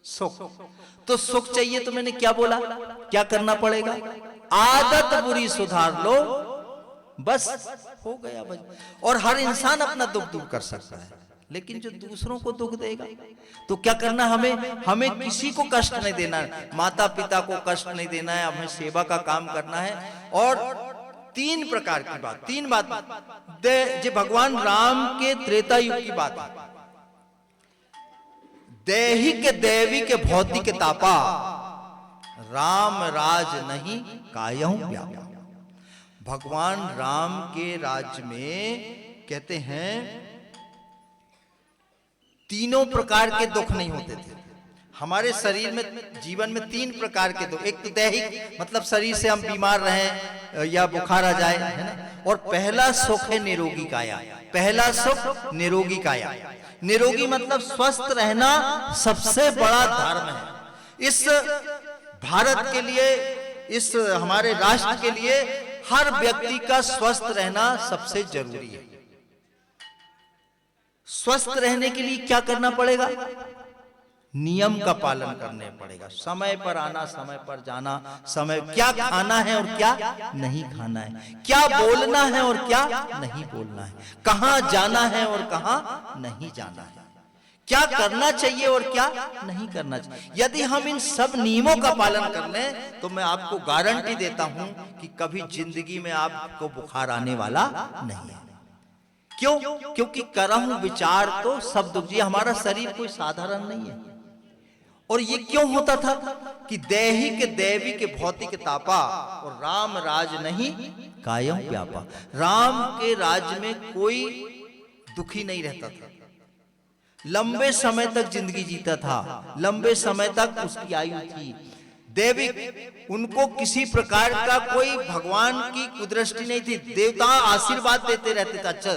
सुख। तो सुख चाहिए तो मैंने क्या बोला, क्या करना पड़ेगा? आदत बुरी सुधार लो, बस हो गया भाई। और हर इंसान अपना दुख दूर कर सकता है, लेकिन जो दूसरों को दुख देगा तो क्या करना? हमें किसी को कष्ट नहीं देना है, माता पिता को कष्ट नहीं देना है, हमें सेवा का काम करना है। और तीन प्रकार की बात, तीन बात जो भगवान राम के त्रेता युग की बात है। दैहिक दैविक भौतिक तापा, राम राज नहीं कायहु व्यापा। भगवान राम के राज्य में कहते हैं तीनों प्रकार के दुख नहीं होते थे। हमारे शरीर में, जीवन में तीन प्रकार के दुख। एक तो दैहिक, मतलब शरीर से हम बीमार रहें या बुखार आ जाए, है ना। और पहला सुख है निरोगी काया। पहला सुख निरोगी काया। निरोगी मतलब स्वस्थ रहना सबसे बड़ा धर्म है। इस भारत के लिए, इस हमारे राष्ट्र के लिए हर व्यक्ति का स्वस्थ रहना सबसे जरूरी है। स्वस्थ रहने के लिए क्या करना पड़ेगा? नियम का पालन करने पड़ेगा। समय पर आना, समय पर जाना, समय क्या खाना है और क्या नहीं खाना है, क्या बोलना है और क्या नहीं बोलना है, कहां जाना है और कहां नहीं जाना है, क्या करना चाहिए और क्या नहीं करना चाहिए। यदि हम इन सब नियमों का पालन कर लें तो मैं आपको गारंटी देता हूं कि कभी जिंदगी में आपको बुखार आने वाला नहीं है। क्यों? क्योंकि करहूं विचार तो सब दुख। जी, हमारा शरीर कोई साधारण नहीं है। और ये क्यों होता था कि दैहिक दैविक भौतिक तापा और राम राज नहीं कायम व्यापा। राम के राज्य में कोई दुखी नहीं रहता था, लंबे समय तक जिंदगी जीता था, लंबे समय तक उसकी आयु थी। दैविक, उनको किसी प्रकार का कोई भगवान की कुदृष्टि नहीं थी। देवता आशीर्वाद देते रहते थे। अच्छा,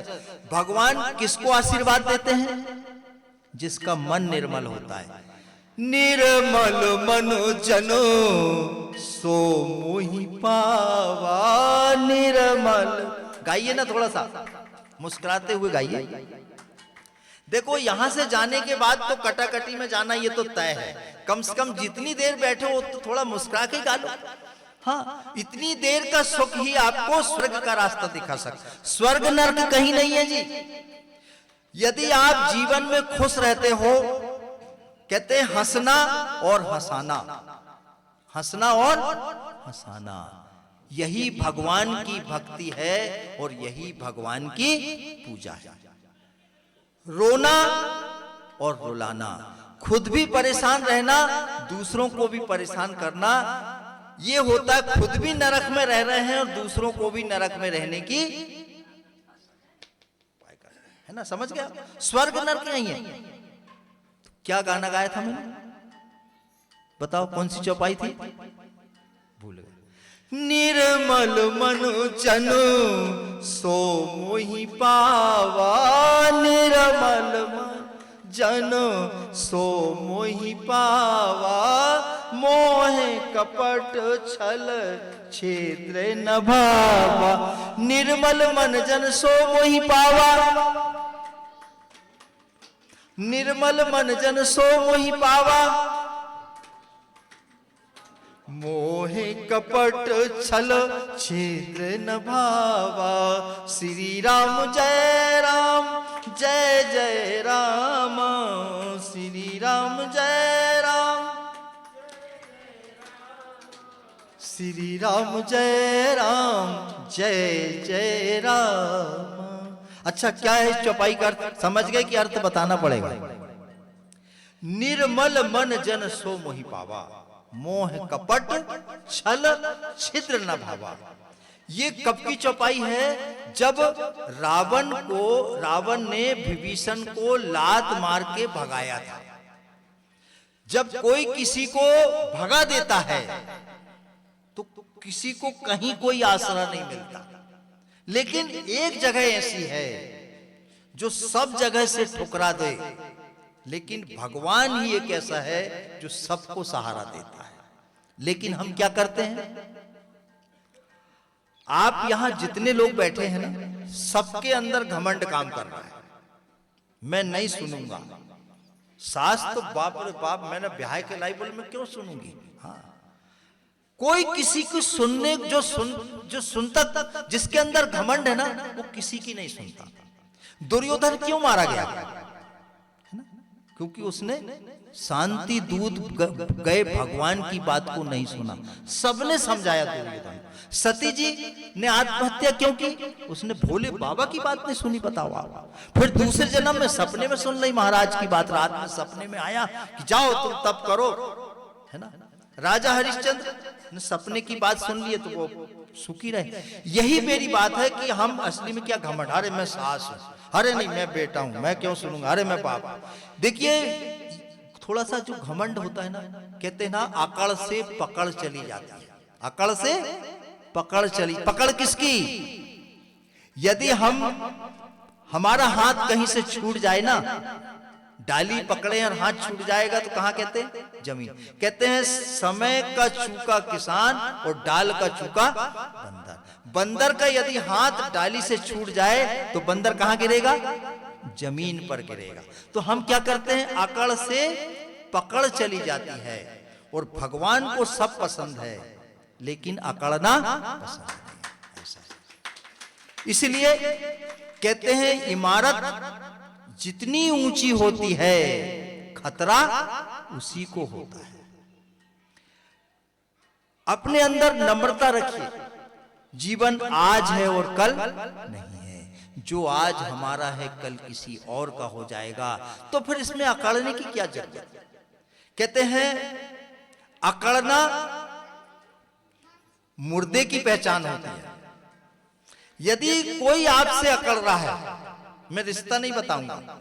भगवान किसको आशीर्वाद देते हैं? जिसका मन निर्मल होता है। निर्मल मनु जनो सो मोहि पावा। निर्मल, गाइए ना, थोड़ा सा मुस्कुराते हुए गाइए। देखो, यहां से जाने के बाद तो कटाकटी में जाना ये तो तय है। कम से कम जितनी देर बैठे हो तो थोड़ा मुस्कुरा के गा लो। हाँ, इतनी देर का सुख ही आपको स्वर्ग का रास्ता दिखा सकता। स्वर्ग नर्क कहीं नहीं है जी। यदि आप जीवन में खुश रहते हो, कहते हैं हंसना और हंसाना, हंसना और हंसाना, यही भगवान की भक्ति है और यही भगवान की पूजा है। रोना और रुलाना, खुद भी परेशान रहना, दूसरों को भी परेशान करना, ये होता है खुद भी नरक में रह रहे हैं और दूसरों को भी नरक में रहने की, है ना। समझ गया? स्वर्ग नरक नहीं है। क्या गाना गाया था मैंने? बताओ, कौन सी चौपाई थी? भूल गए। निर्मल मनु जनु सो मोहि पावा। निर्मल मन जनु सो मोहि पावा। मोह कपट छल छेद्र न भावा। निर्मल मन जन सो मोहि पावा। निर्मल मन जन सो मोहि पावा। मोहे कपट छल छेद्र न भावा। श्री राम जय राम, जय जय राम। श्री राम जय राम, श्री राम जय राम, जय जय राम। अच्छा, क्या है चौपाई का अर्थ? समझ गए कि अर्थ बताना पड़ेगा। निर्मल मन जन सो मोहि पावा। मोह कपट छल छिद्र न भावा। ये कब की चौपाई है? जब रावण ने विभीषण को लात मार के भगाया था। जब कोई किसी को भगा देता है तो किसी को कहीं कोई आसरा नहीं मिलता। लेकिन एक जगह ऐसी है जो सब जगह से ठुकरा दे, लेकिन भगवान ही एक ऐसा है जो सबको सहारा देता है। लेकिन हम क्या करते हैं? आप यहां जितने लोग बैठे हैं ना, सबके अंदर घमंड काम कर रहा है। मैं नहीं सुनूंगा, सास तो बाप रे बाप, मैंने ब्याह के लाई बोल मैं क्यों सुनूंगी। हाँ, कोई किसी को सुनने जो सुनता, जिसके अंदर घमंड है ना, वो किसी की नहीं सुनता। दुर्योधन क्यों मारा गया, है ना? क्योंकि उसने शांति दूत गए भगवान की बात को नहीं सुना। सबने समझाया दुर्योधन। सती जी ने आत्महत्या क्यों की, उसने भोले बाबा की बात नहीं सुनी, बताओ आप। फिर दूसरे जन्म में सपने में सुन ली महाराज की बात, रात में सपने में आया कि जाओ तुम तप करो, है ना। राजा हरिश्चंद्र ने सपने की बात सुन ली तो वो सुखी रहे। यही मेरी बात है कि हम असली में क्या घमंड, अरे मैं सास हूं, अरे नहीं मैं बेटा हूं, मैं क्यों सुनूंगा, अरे मैं बाप। देखिए थोड़ा सा जो घमंड होता है ना, कहते हैं ना अकड़ से पकड़ चली जाती है, अकड़ से पकड़ चली। पकड़ किसकी, यदि हमारा हाथ कहीं से छूट जाए ना, डाली पकड़े और हाथ छूट जाएगा तो कहां कहते हैं, जमीन। कहते हैं समय का चूका किसान और डाल का चूका बंदर। बंदर का यदि हाथ डाली से छूट जाए तो बंदर कहां गिरेगा, जमीन पर गिरेगा। तो हम क्या करते हैं, अकड़ से पकड़ चली जाती है। और भगवान को सब पसंद है लेकिन अकड़ना पसंद नहीं, ऐसा। इसलिए कहते हैं इमारत जितनी ऊंची होती है खतरा उसी को होता है। अपने अंदर नम्रता रखिए। जीवन आज है और कल नहीं है। जो आज हमारा है कल किसी और का हो जाएगा, तो फिर इसमें अकड़ने की क्या जरूरत। कहते हैं अकड़ना मुर्दे की पहचान होती है। यदि कोई आपसे अकड़ रहा है, मैं रिश्ता नहीं बताऊंगा,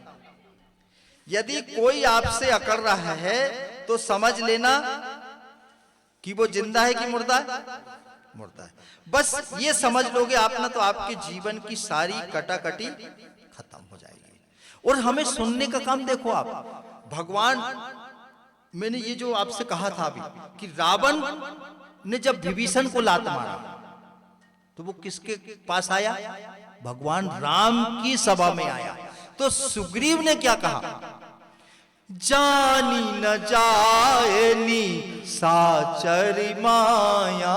यदि कोई आपसे अकड़ रहा है तो समझ लेना कि वो जिंदा है कि मुर्दा है, मुर्दा है। बस ये समझ लोगे आप ना, तो आपके जीवन की सारी कटाकटी खत्म हो जाएगी। और हमें सुनने का काम देखो आप। भगवान, मैंने ये जो आपसे कहा था अभी कि रावण ने जब विभीषण को लात मारा तो वो किसके पास आया, भगवान राम की सभा में आया। तो सुग्रीव ने क्या कहा, जानी न जाएनी साचर माया,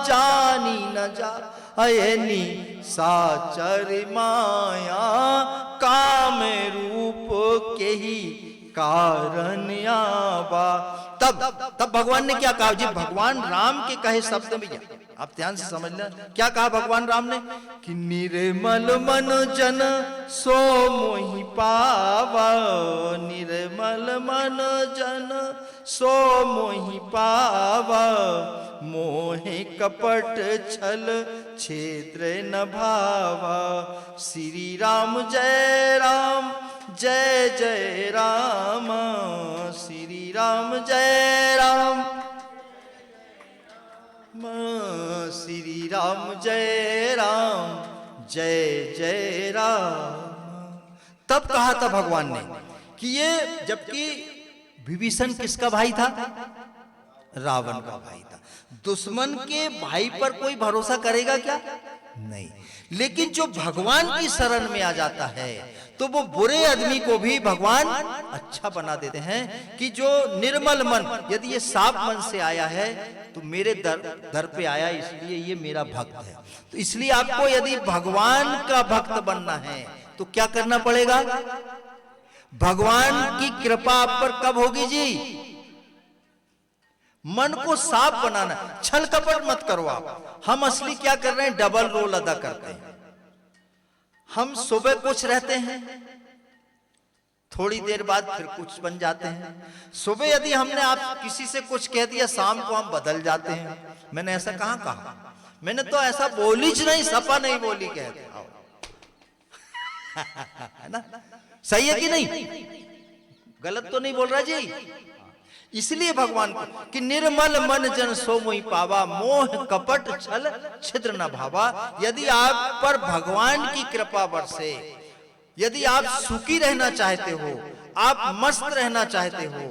जानी न जाएनी साचर माया, काम रूप के ही कारण आवा। तब भगवान ने क्या कहा जी, भगवान राम के कहे शब्द में, आप ध्यान से समझ लें क्या कहा भगवान राम ने, कि निर्मल मन जन सो मोहि पावा, निर्मल मन जन सो मोहि पावा, मोहे कपट छल क्षेत्र न भावा। श्री राम जय राम जय जय राम, श्री राम जय राम, श्री राम जय राम जय जय राम। तब कहा था भगवान ने कि ये, जबकि विभीषण किसका भाई था, रावण का भाई था। दुश्मन के भाई पर कोई भरोसा करेगा क्या, नहीं। लेकिन जो भगवान की शरण में आ जाता है तो वो बुरे आदमी को भी भगवान अच्छा बना देते हैं। कि जो निर्मल मन, यदि ये साफ मन से आया है तो मेरे दर पे आया, इसलिए ये मेरा भक्त है। तो इसलिए आपको यदि भगवान का भक्त बनना है तो क्या करना पड़ेगा, भगवान की कृपा आप पर कब होगी जी, मन को साफ बनाना, छल कपट मत करो आप। हम असली क्या कर रहे हैं, डबल रोल अदा करते हैं। हम सुबह कुछ रहते हैं, थोड़ी देर बाद फिर कुछ बन जाते हैं। सुबह यदि हमने आप किसी से कुछ कह दिया, शाम को हम बदल जाते हैं। मैंने ऐसा कहां कहा, मैंने तो ऐसा बोली ज नहीं, सपा नहीं बोली कहते है ना, सही है कि नहीं, गलत तो नहीं बोल रहा जी। इसलिए भगवान को कि निर्मल मन जन सो मोहि पावा, मोह कपट छल छिद्र न भावा। यदि आप पर भगवान की कृपा बरसे, यदि आप सुखी रहना चाहते हो, आप मस्त रहना चाहते हो,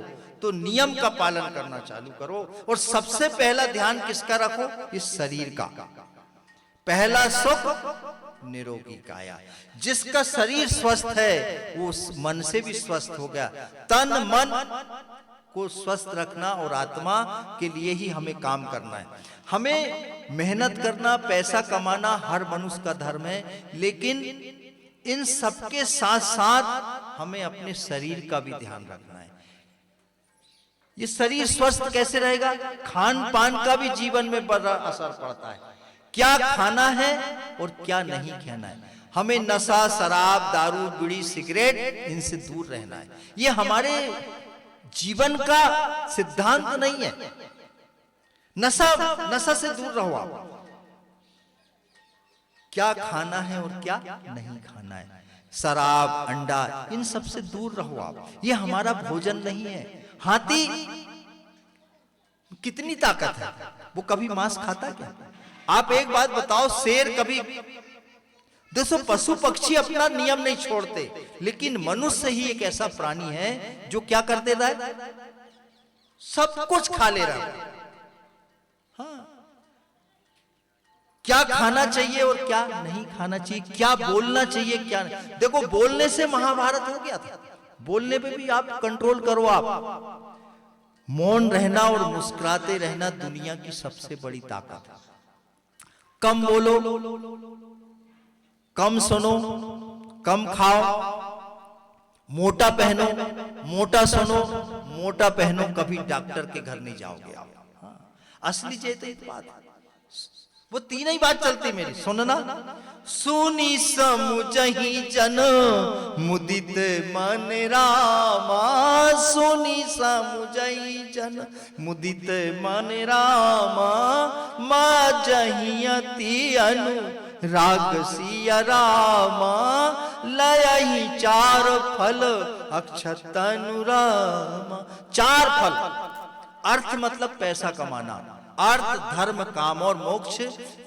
तो नियम का पालन करना चालू करो। और सबसे पहला ध्यान किसका रखो, इस शरीर का। पहला सुख निरोगी काया। जिसका शरीर स्वस्थ है वो मन से भी स्वस्थ हो गया। तन मन को स्वस्थ रखना और आत्मा के लिए ही हमें काम करना है। हमें मेहनत करना, पैसा कमाना हर मनुष्य का धर्म है, लेकिन इन सबके साथ साथ हमें अपने शरीर का भी ध्यान रखना है। ये शरीर स्वस्थ कैसे रहेगा? खान पान का भी जीवन में बड़ा असर पड़ता है। क्या खाना है और क्या नहीं खाना है। हमें नशा, शराब, दारू, बीड़ी, सिगरेट इनसे दूर रहना है। ये हमारे जीवन का सिद्धांत नहीं है। नशा से दूर रहो आप। क्या खाना है और क्या नहीं खाना है। शराब, अंडा, इन सब से दूर रहो आप। ये हमारा भोजन नहीं है। हाथी कितनी ताकत है, वो कभी मांस खाता क्या? आप एक बात बताओ, शेर कभी, देखो पशु पक्षी अपना नियम नहीं छोड़ते, लेकिन मनुष्य ही एक ऐसा प्राणी है जो क्या कर देता है, सब कुछ खा ले रहा है। हाँ, क्या खाना चाहिए और क्या नहीं खाना चाहिए, क्या बोलना चाहिए क्या नहीं। देखो बोलने से महाभारत हो गया था। बोलने पे भी आप कंट्रोल करो। आप मौन रहना और मुस्कुराते रहना दुनिया की सबसे बड़ी ताकत है। कम बोलो, कम सुनो, कम खाओ, मोटा पहनो, मोटा सुनो, मोटा पहनो, कभी डॉक्टर के घर नहीं जाओगे आप। हाँ, असली चेत बात है। वो तीन ही बात चलती मेरी, सुनना। सुनी समुझहि जन मुदित मन रामा, सुनी समुझहि जन मुदित मन रामा, मा जहि अति अनु राग सिया रामा, लयहि चार फल अक्षत अनुरामा। चार फल, अर्थ मतलब पैसा कमाना, अर्थ, धर्म, काम और मोक्ष।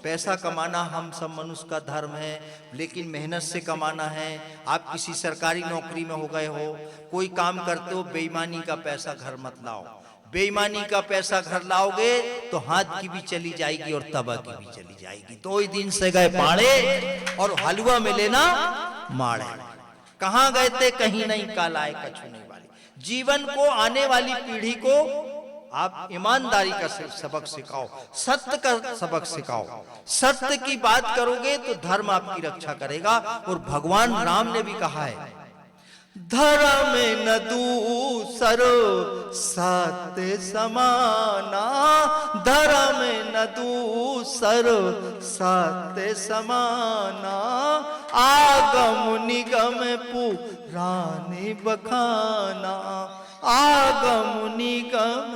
पैसा कमाना हम सब मनुष्य का धर्म है, लेकिन मेहनत से कमाना है। आप किसी सरकारी नौकरी में हो गए हो, कोई काम करते हो, बेईमानी का पैसा घर मत लाओ। बेईमानी का पैसा घर लाओगे तो हाथ की भी चली जाएगी और तबा की भी चली जाएगी। तो ही दिन से गए पाड़े और हलवा में लेना माड़े। कहां गए थे कहीं नहीं, काल आए कछु नहीं वाली। जीवन को, आने वाली पीढ़ी को आप ईमानदारी का सबक सिखाओ, सत्य का सबक सिखाओ। सत्य की बात करोगे तो धर्म आपकी रक्षा करेगा। और भगवान राम ने भी कहा है, धर्म न दूसर सत्य समाना, धर्म न दूसर सत्य समाना, आगम निगम पुराण बखाना, आगम निगम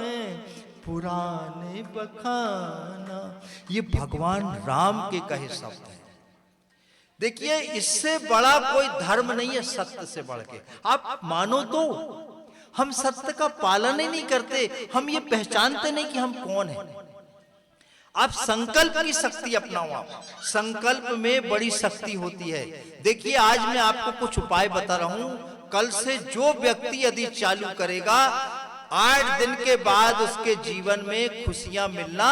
पुराने बखाना। ये भगवान राम के कहे शब्द हैं। देखिए, इससे बड़ा कोई धर्म नहीं है सत्य से बढ़ के। आप मानो तो हम सत्य का पालन ही नहीं करते, हम ये पहचानते नहीं कि हम कौन हैं। आप संकल्प की शक्ति अपनाओ। आप संकल्प में बड़ी शक्ति होती है। देखिए, आज मैं आपको कुछ उपाय बता रहा हूं। कल से जो व्यक्ति यदि चालू करेगा, 8 दिन के बाद उसके जीवन में खुशियां मिलना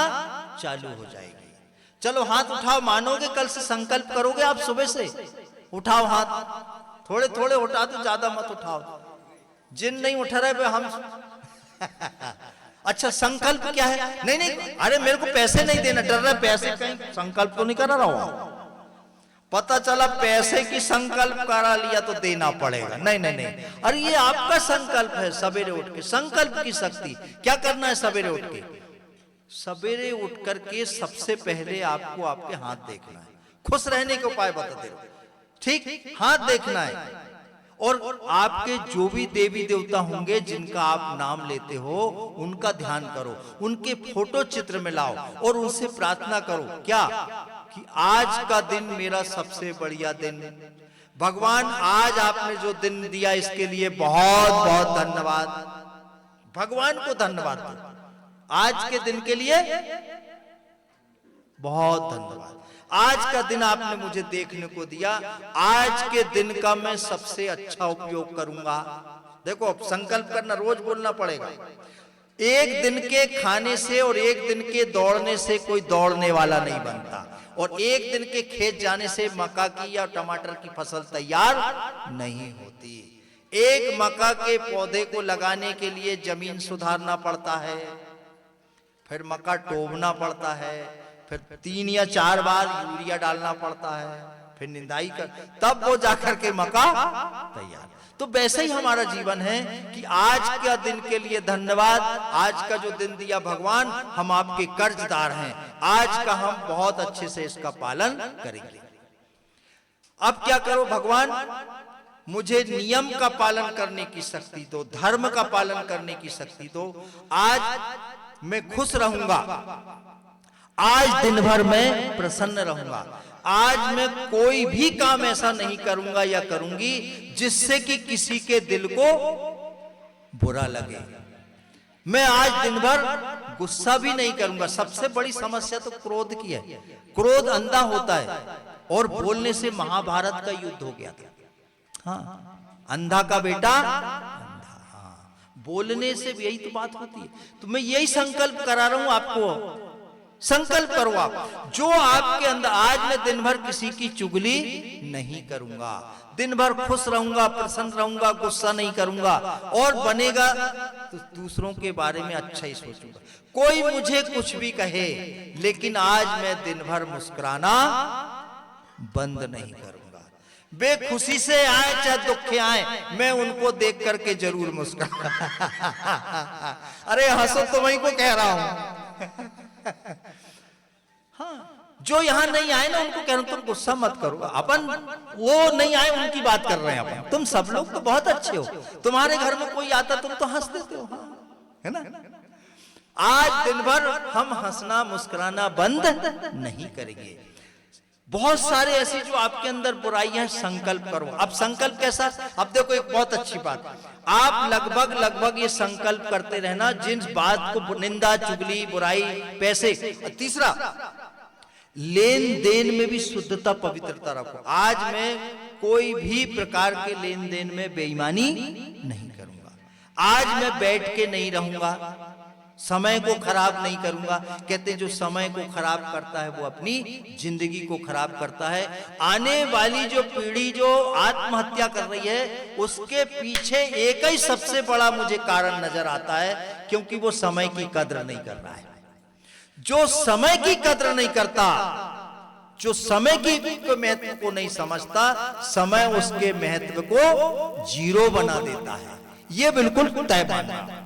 चालू हो जाएगी। चलो हाथ उठाओ, मानोगे कल से संकल्प करोगे आप? सुबह से उठाओ हाथ, थोड़े थोड़े उठा दो, ज्यादा मत उठाओ। जिन नहीं उठा रहे हम अच्छा, संकल्प क्या है? नहीं नहीं, अरे मेरे को पैसे नहीं देना, डर रहा है पैसे कहीं संकल्प तो नहीं करा रहा हूं। पता चला पैसे की संकल्प करा लिया तो देना पड़ेगा। नहीं नहीं नहीं, अरे ये आपका संकल्प है। सवेरे उठ के संकल्प की शक्ति क्या करना है? सवेरे उठ के, सवेरे उठ करके सबसे पहले आपको आपके हाथ देखना है। खुश रहने के उपाय बताते हो, ठीक? हाथ देखना है। और आपके जो भी देवी देवता होंगे जिनका आप नाम लेते हो, उनका ध्यान करो, उनके फोटो चित्र में लाओ और उनसे प्रार्थना करो। क्या कि आज का दिन मेरा सबसे बढ़िया दिन। भगवान, आज आपने जो दिन दिया इसके लिए बहुत बहुत धन्यवाद। भगवान को धन्यवाद दो। आज के दिन के लिए बहुत धन्यवाद। आज का दिन आपने मुझे देखने को दिया, आज के दिन का मैं सबसे अच्छा उपयोग करूंगा। देखो, संकल्प करना, रोज बोलना पड़ेगा। एक दिन के खाने से और एक दिन के दौड़ने से कोई दौड़ने वाला नहीं बनता। और एक दिन के खेत जाने से मक्का की या टमाटर की फसल तैयार नहीं होती। एक मक्का के पौधे को लगाने के लिए जमीन सुधारना पड़ता है, फिर मक्का टोबना पड़ता है, फिर 3 या 4 बार यूरिया डालना पड़ता है, फिर निंदाई कर, तब वो जाकर के मक्का तैयार। तो वैसे ही हमारा जीवन है कि आज का दिन के लिए धन्यवाद, आज का जो दिन दिया भगवान, हम आपके कर्जदार हैं, आज का हम बहुत अच्छे से इसका पालन करेंगे। अब क्या करो भगवान, मुझे नियम का पालन करने की शक्ति दो, धर्म का पालन करने की शक्ति दो। आज मैं खुश रहूंगा, आज दिन भर मैं प्रसन्न रहूंगा, आज मैं कोई भी काम ऐसा नहीं करूंगा या करूंगी जिससे कि किसी के दिल को बुरा लगे। मैं आज दिन भर गुस्सा भी नहीं करूंगा। सबसे बड़ी समस्या तो क्रोध की है। क्रोध अंधा होता है और बोलने से महाभारत का युद्ध हो गया था। हाँ, अंधा का बेटा अंधा। हाँ, बोलने से यही तो बात होती है। तो मैं यही संकल्प करा रहा हूं आपको, संकल्प करो आप, जो आपके अंदर, आज मैं दिन भर किसी की चुगली नहीं करूंगा, दिन भर खुश रहूंगा, प्रसन्न रहूंगा, गुस्सा नहीं करूंगा, और बनेगा तो दूसरों के बारे में अच्छा ही सोचूंगा। कोई मुझे कुछ भी कहे, लेकिन आज मैं दिन भर मुस्कुराना बंद नहीं करूंगा। बेखुशी से आए चाहे दुख आए, मैं उनको देख करके जरूर मुस्कुरा। अरे हंसो तो वही को कह रहा हूं। हाँ, जो यहां नहीं आए ना उनको कह रहा हूं तुम गुस्सा मत करो। अपन वो नहीं आए उनकी बात कर रहे हैं अपन। तुम सब लोग तो बहुत अच्छे हो, तुम्हारे घर में कोई आता तुम तो हंस देते हो, हाँ, है ना। आज दिन भर हम हंसना मुस्कुराना बंद नहीं करेंगे। बहुत सारे ऐसी जो आपके अंदर बुराइयां हैं, संकल्प करो। अब संकल्प कैसा, अब देखो एक बहुत अच्छी बात, आप लगभग ये संकल्प करते रहना, जिन बात को निंदा, चुगली, बुराई, पैसे। तीसरा, लेन देन में भी शुद्धता, पवित्रता रखो। आज मैं कोई भी प्रकार के लेन देन में बेईमानी नहीं करूंगा। आज मैं बैठ के नहीं रहूंगा, समय को खराब नहीं करूंगा। कहते हैं जो समय को खराब करता है वो अपनी जिंदगी को खराब करता है। आने वाली जो पीढ़ी जो आत्महत्या कर रही है, उसके पीछे एक ही सबसे बड़ा मुझे कारण नजर आता है, क्योंकि वो समय की कद्र नहीं कर रहा है। जो समय की कद्र नहीं करता, जो समय की महत्व को नहीं समझता, समय उसके महत्व को जीरो बना देता है। ये बिल्कुल तय मानना।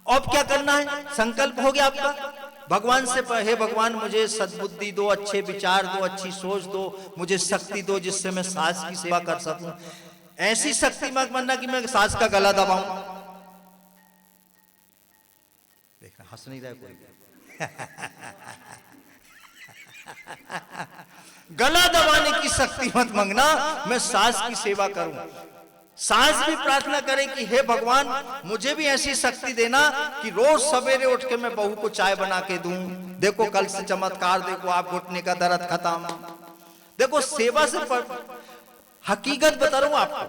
अब क्या करना है, संकल्प हो गया आपका। भगवान से, हे भगवान मुझे सद्बुद्धि दो, अच्छे विचार दो, अच्छी सोच दो, मुझे शक्ति दो जिससे मैं सास की सेवा कर सकूं। ऐसी शक्ति मत मानना कि मैं सास का गला दबाऊं। देखना हंस नहीं रहा कोई। गला दबाने की शक्ति मत मांगना, मैं सास की सेवा करूं। सास भी प्रार्थना करे कि हे भगवान मुझे भी ऐसी शक्ति देना कि रोज सवेरे उठ के मैं बहू को चाय बना के दूं। देखो कल से चमत्कार, देखो आप घुटने का दर्द खत्म। देखो सेवा से हकीकत बता रहा हूं आपको।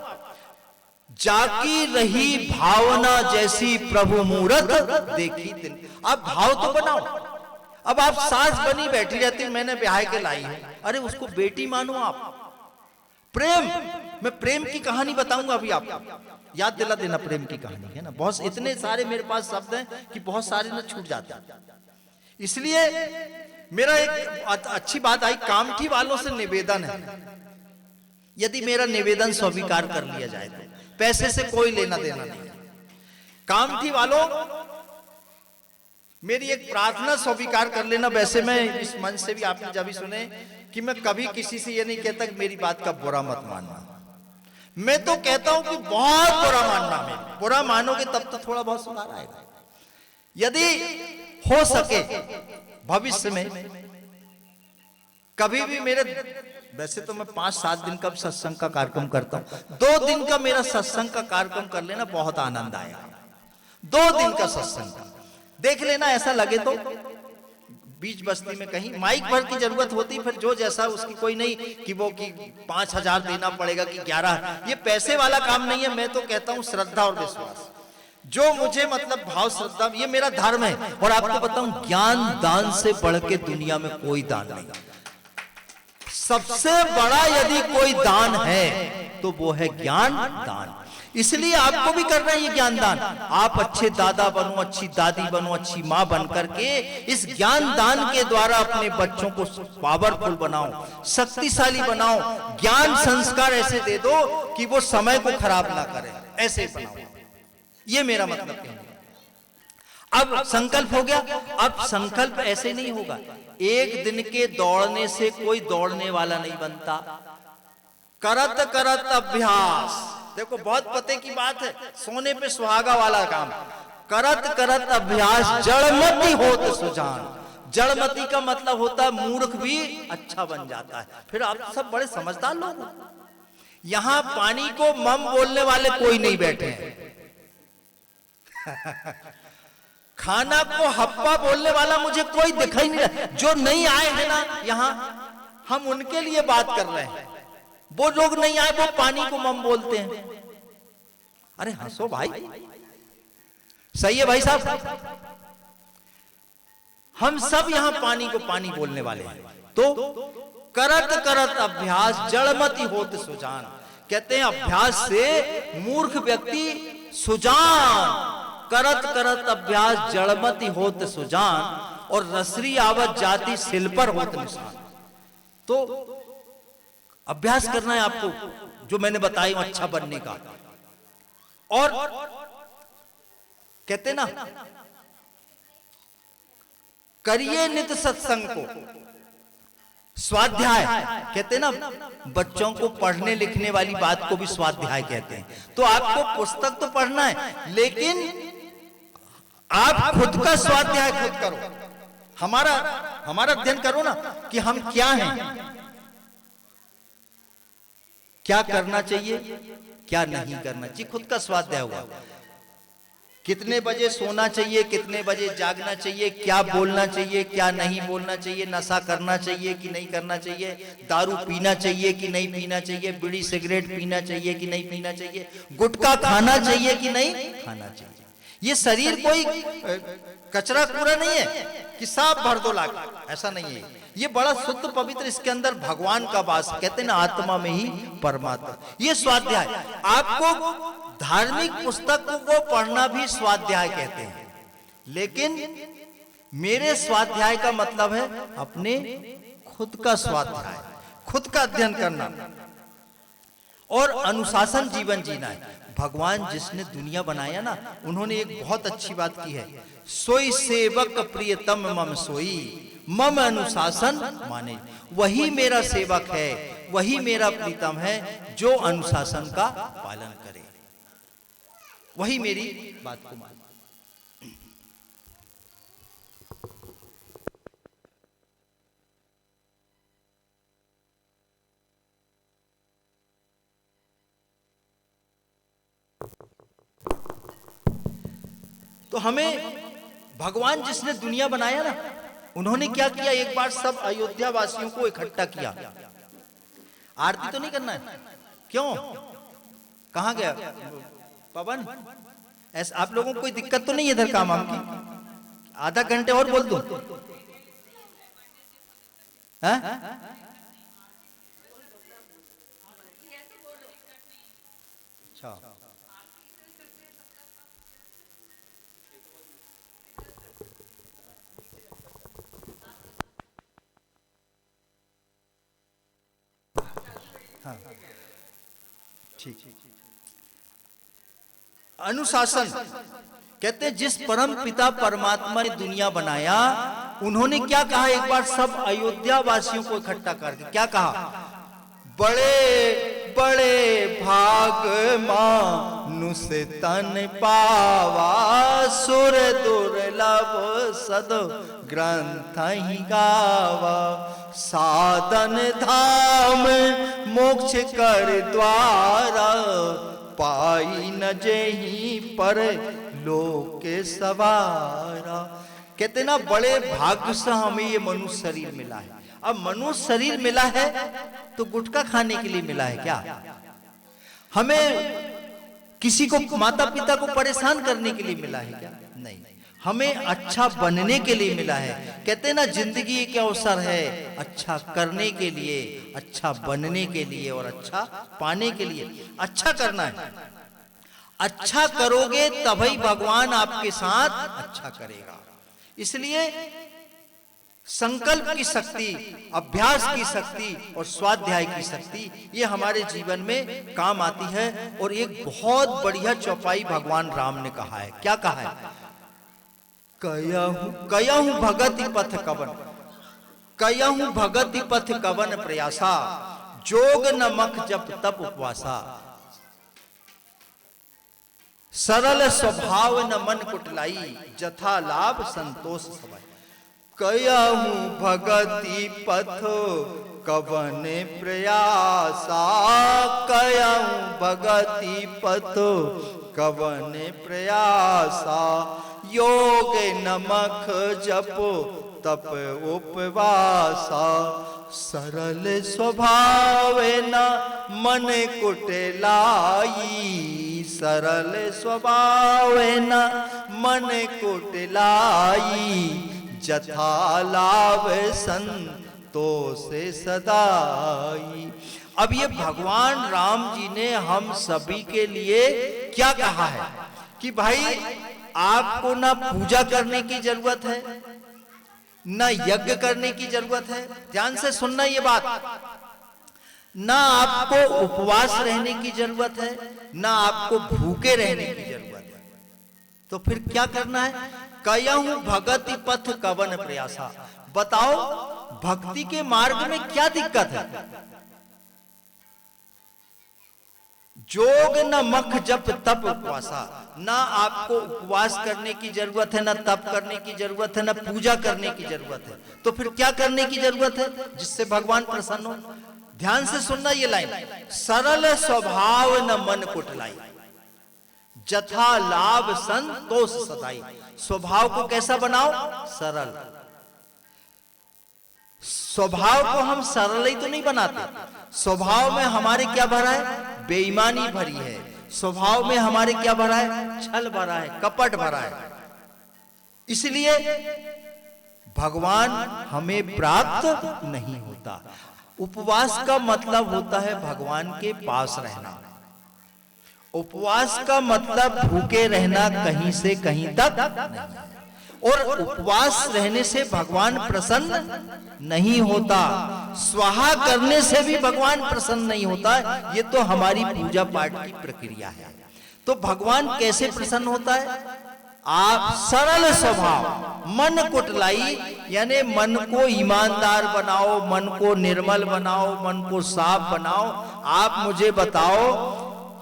जाकी रही भावना जैसी प्रभु मूरत देखी दिन। अब भाव तो बनाओ। अब आप सास बनी बैठी रहती, मैंने ब्याह के लाई है, अरे उसको बेटी मानो आप। प्रेम, मैं प्रेम की कहानी बताऊंगा अभी आपको, याद दिला देना प्रेम की कहानी, है ना। बहुत इतने सारे मेरे पास शब्द हैं कि बहुत सारे ना छूट जाते हैं। इसलिए मेरा एक अच्छी बात आई, कामठी वालों से निवेदन है, यदि मेरा निवेदन स्वीकार कर लिया जाए तो पैसे से कोई लेना देना नहीं है। कामठी वालों, मेरी एक प्रार्थना स्वीकार कर लेना। वैसे मैं इस मंच से भी आपने जब भी सुने कि मैं कभी किसी से ये नहीं कहता कि मेरी बात का बुरा मत मानना। मैं तो कहता हूं कि बहुत बुरा मानना। मैं बुरा मानोगे तब तो थोड़ा बहुत सुधार आएगा। यदि हो सके भविष्य में कभी भी मेरे, वैसे तो मैं 5-7 दिन का सत्संग का कार्यक्रम करता हूं, 2 दिन का मेरा सत्संग का कार्यक्रम कर लेना, बहुत आनंद आएगा। 2 दिन का सत्संग देख लेना, ऐसा लगे तो बीच बस्ती में कहीं माइक भर की जरूरत होती, फिर जो जैसा उसकी कोई नहीं कि वो कि 5,000 देना पड़ेगा कि 11, ये पैसे वाला काम नहीं है। मैं तो कहता हूं श्रद्धा और विश्वास, जो मुझे मतलब भाव श्रद्धा, ये मेरा धर्म है। और आपको बताऊं, ज्ञान दान से बढ़ के दुनिया में कोई दान नहीं। सबसे बड़ा यदि कोई दान है तो वो है ज्ञान दान। इसलिए आपको भी करना है ये ज्ञान दान। आप अच्छे दादा बनो, अच्छी दादी बनो, अच्छी माँ बन करके इस ज्ञान दान के द्वारा अपने बच्चों को पावरफुल बनाओ, शक्तिशाली बनाओ। ज्ञान संस्कार ऐसे दे दो कि वो समय को खराब ना करे, ऐसे बनाओ। ये मेरा मतलब है। अब संकल्प हो गया। अब संकल्प ऐसे नहीं होगा, एक दिन के दौड़ने से कोई दौड़ने वाला नहीं बनता। करत करत अभ्यास, देखो बहुत पते की बात है, सोने पे सुहागा वाला काम। करत करत अभ्यास जड़मति होत सुजान। जड़मति का मतलब होता है मूर्ख भी अच्छा बन जाता है। फिर आप सब बड़े समझदार लोग हो। यहां पानी को मम बोलने वाले कोई नहीं बैठे हैं। खाना को हप्पा बोलने वाला मुझे कोई दिखाई नहीं रहा। जो नहीं आए हैं ना यहां, हम उनके लिए बात कर रहे हैं। वो लोग नहीं आए, वो पानी को मम बोलते हैं। अरे हंसो भाई, सही है भाई साहब। हम सब यहां पानी को पानी बोलने वाले हैं। तो करत करत अभ्यास जड़मति होत सुजान। कहते हैं अभ्यास से मूर्ख व्यक्ति सुजान, करत करत अभ्यास जड़मति होत सुजान, और रसरी आवत जाति सिल पर होत निशान। तो अभ्यास करना है आपको, जो मैंने बताया अच्छा बनने का। और कहते ना, करिए नित सत्संग को, स्वाध्याय कहते ना, बच्चों को पढ़ने लिखने वाली बात को भी स्वाध्याय कहते हैं। तो आपको पुस्तक तो पढ़ना है, लेकिन आप खुद का स्वाध्याय खुद करो। हमारा अध्ययन करो ना कि हम क्या हैं, क्या करना चाहिए, क्या नहीं करना चाहिए। खुद का स्वाध्याय हुआ। कितने बजे सोना चाहिए, कितने बजे जागना चाहिए, क्या बोलना चाहिए, क्या नहीं बोलना चाहिए, नशा करना चाहिए कि नहीं करना चाहिए, दारू पीना चाहिए कि नहीं पीना चाहिए, बीड़ी सिगरेट पीना चाहिए कि नहीं पीना चाहिए, गुटखा खाना चाहिए कि नहीं खाना चाहिए। ये शरीर कोई कचरा कूड़ा नहीं है कि साफ भर दो लाख, ऐसा नहीं है। ये बड़ा शुद्ध पवित्र, इसके अंदर भगवान का वास। कहते हैं ना, आत्मा में ही परमात्मा। ये स्वाध्याय। आपको धार्मिक पुस्तकों को पढ़ना भी स्वाध्याय कहते हैं, लेकिन मेरे स्वाध्याय का मतलब है अपने खुद का स्वाध्याय, खुद का अध्ययन करना और अनुशासन जीवन जीना है। भगवान जिसने दुनिया बनाया ना, उन्होंने एक बहुत अच्छी बात की है, सोई सेवक प्रियतम मम सोई, मम अनुशासन माने। वही मेरा सेवक है, वही मेरा प्रीतम है, जो अनुशासन का पालन करे, वही मेरी बात को माने। तो हमें भगवान जिसने दुनिया बनाया ना, उन्होंने क्या किया, एक बार सब अयोध्या वासियों को इकट्ठा किया। आरती तो नहीं करना है, क्यों, कहां गया पवन? ऐसा आप लोगों को कोई दिक्कत तो नहीं है इधर काम की? आधा घंटे और बोल दो। अच्छा, हाँ ठीक। अनुशासन कहते हैं जिस परम पिता परमात्मा ने दुनिया बनाया, उन्होंने क्या कहा, एक बार सब अयोध्या वासियों को इकट्ठा करके क्या कहा, बड़े बड़े भाग मानुष तन पावा, सुर दुर्लभ सद ग्रंथ ही गावा, साधन धाम मोक्ष कर द्वारा, पाई न जेहि पर लोके सवारा। कहते ना, बड़े भाग्य से हमें ये मनुष्य शरीर मिला है। अब मनुष्य शरीर मिला है तो गुटखा खाने के लिए मिला है क्या? हमें किसी को, माता पिता को परेशान करने के लिए मिला है क्या? नहीं। हमें अच्छा बनने के लिए मिला है। कहते हैं ना, जिंदगी एक अवसर है अच्छा करने के लिए, अच्छा बनने के लिए और अच्छा पाने के लिए। अच्छा करना है, अच्छा करोगे तभी भगवान आपके साथ अच्छा करेगा। इसलिए संकल्प की शक्ति, अभ्यास की शक्ति और स्वाध्याय की शक्ति ये हमारे जीवन में काम आती है। और एक बहुत बढ़िया चौपाई भगवान राम ने कहा है। क्या कहा है? कयहु भगति पथ कवन, कयहु भगति पथ कवन प्रयासा, जोग न मख जप तप उपवासा, सरल स्वभाव न मन कुटलाई, जथा लाभ संतोष सबाई। कयहु भगति पथ कवन प्रयासा, कयहु भगति पथ कवन प्रयासा, योग नमक जप तप उपवासा, सरल स्वभाव न मन कुटिलाई, सरल स्वभाव न मन कुटिलाई, जथा लाभ संतोष सदाई। अब ये भगवान राम जी ने हम सभी के लिए क्या कहा है कि भाई आपको ना पूजा करने की जरूरत है, ना यज्ञ करने की जरूरत है। ध्यान से सुनना ये बात। ना आपको उपवास रहने की जरूरत है, ना आपको भूखे रहने की जरूरत है। तो फिर क्या करना है? कयहु भगति पथ कवन प्रयासा। बताओ भक्ति के मार्ग में क्या दिक्कत है? जोग न मख जप तप उपवासा। ना आपको उपवास करने की जरूरत है, ना तप करने की जरूरत है, ना पूजा करने की जरूरत है। तो फिर क्या करने की जरूरत है जिससे भगवान प्रसन्न हो? ध्यान से सुनना ये लाइन। सरल स्वभाव न मन कुटलाई, जथा लाभ संतोष सदाई। स्वभाव को कैसा बनाओ? सरल। स्वभाव को हम सरल ही तो नहीं बनाते। स्वभाव में हमारे क्या भरा है? बेईमानी भरी है। स्वभाव में हमारे क्या भरा है? छल भरा है, कपट भरा है। इसलिए भगवान हमें प्राप्त नहीं होता। उपवास का मतलब होता है भगवान के पास रहना। उपवास का मतलब भूखे रहना कहीं से कहीं तक नहीं। और उपवास रहने से भगवान प्रसन्न नहीं होता। स्वाहा करने से भी भगवान प्रसन्न नहीं होता। ये तो हमारी पूजा पाठ की प्रक्रिया है। तो भगवान कैसे प्रसन्न होता है? आप सरल स्वभाव, मन कुटलाई, यानी मन को ईमानदार बनाओ, मन को निर्मल बनाओ, मन को साफ बनाओ। आप मुझे बताओ,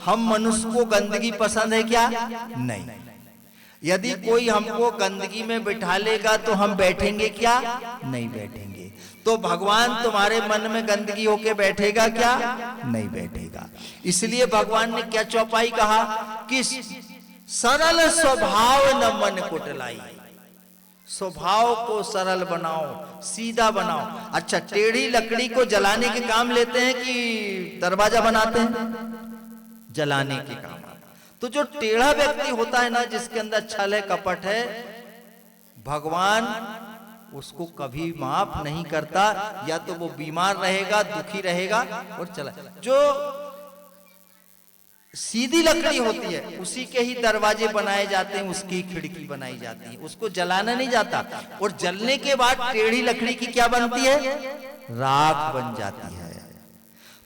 हम मनुष्य को गंदगी पसंद है क्या? नहीं। यदि कोई हमको गंदगी में बिठा लेगा तो हम बैठेंगे क्या? नहीं बैठेंगे। तो भगवान तुम्हारे मन में गंदगी होके बैठेगा क्या? नहीं बैठेगा। इसलिए भगवान ने क्या चौपाई कहा कि सरल स्वभाव न मन कुटलाई। स्वभाव को सरल बनाओ, सीधा बनाओ। अच्छा, टेढ़ी लकड़ी को जलाने के काम लेते हैं कि दरवाजा बनाते हैं? जलाने के काम। तो जो टेढ़ा व्यक्ति होता है ना, जिसके अंदर छल है, कपट है, भगवान उसको कभी माफ नहीं करता। या तो वो बीमार रहेगा, दुखी रहेगा और चला। जो सीधी लकड़ी होती है उसी के ही दरवाजे बनाए जाते हैं, उसकी खिड़की बनाई जाती है, उसको जलाना नहीं जाता। और जलने के बाद टेढ़ी लकड़ी की क्या बनती है? राख बन जाती है।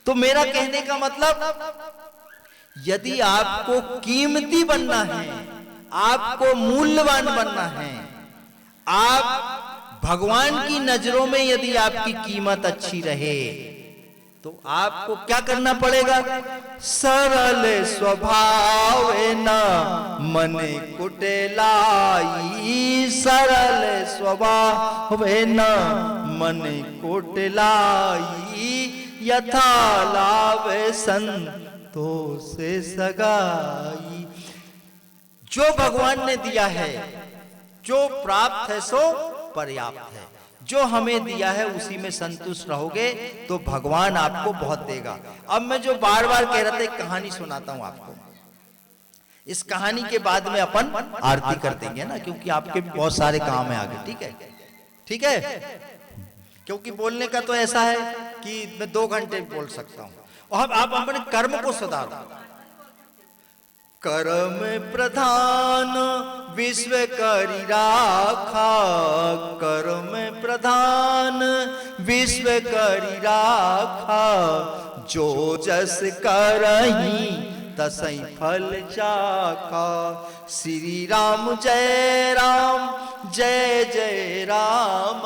तो मेरा कहने का मतलब, यदि आपको कीमती बनना है, आपको मूल्यवान बनना है, आप भगवान की नजरों में यदि आपकी कीमत अच्छी रहे, तो आपको क्या करना पड़ेगा? सरल स्वभाव न मन कुटिलाई, सरल स्वभाव न मन कुटिलाई, यथा लाभ तो से सगाई। जो भगवान ने दिया है, जो प्राप्त है सो पर्याप्त है। जो हमें दिया है उसी में संतुष्ट रहोगे तो भगवान आपको बहुत देगा। अब मैं जो बार बार कह रहा था, एक कहानी सुनाता हूं आपको। इस कहानी के बाद में अपन आरती कर देंगे ना, क्योंकि आपके बहुत सारे काम है आगे। ठीक है, ठीक है, क्योंकि बोलने का तो ऐसा है कि मैं 2 घंटे बोल सकता हूं। और आप अपने कर्म को सुधारो। कर्म प्रधान विश्व करी राखा, कर्म प्रधान विश्व करी राखा, जो जस करही तसई फल चाखा। श्री राम जय राम जय जय राम,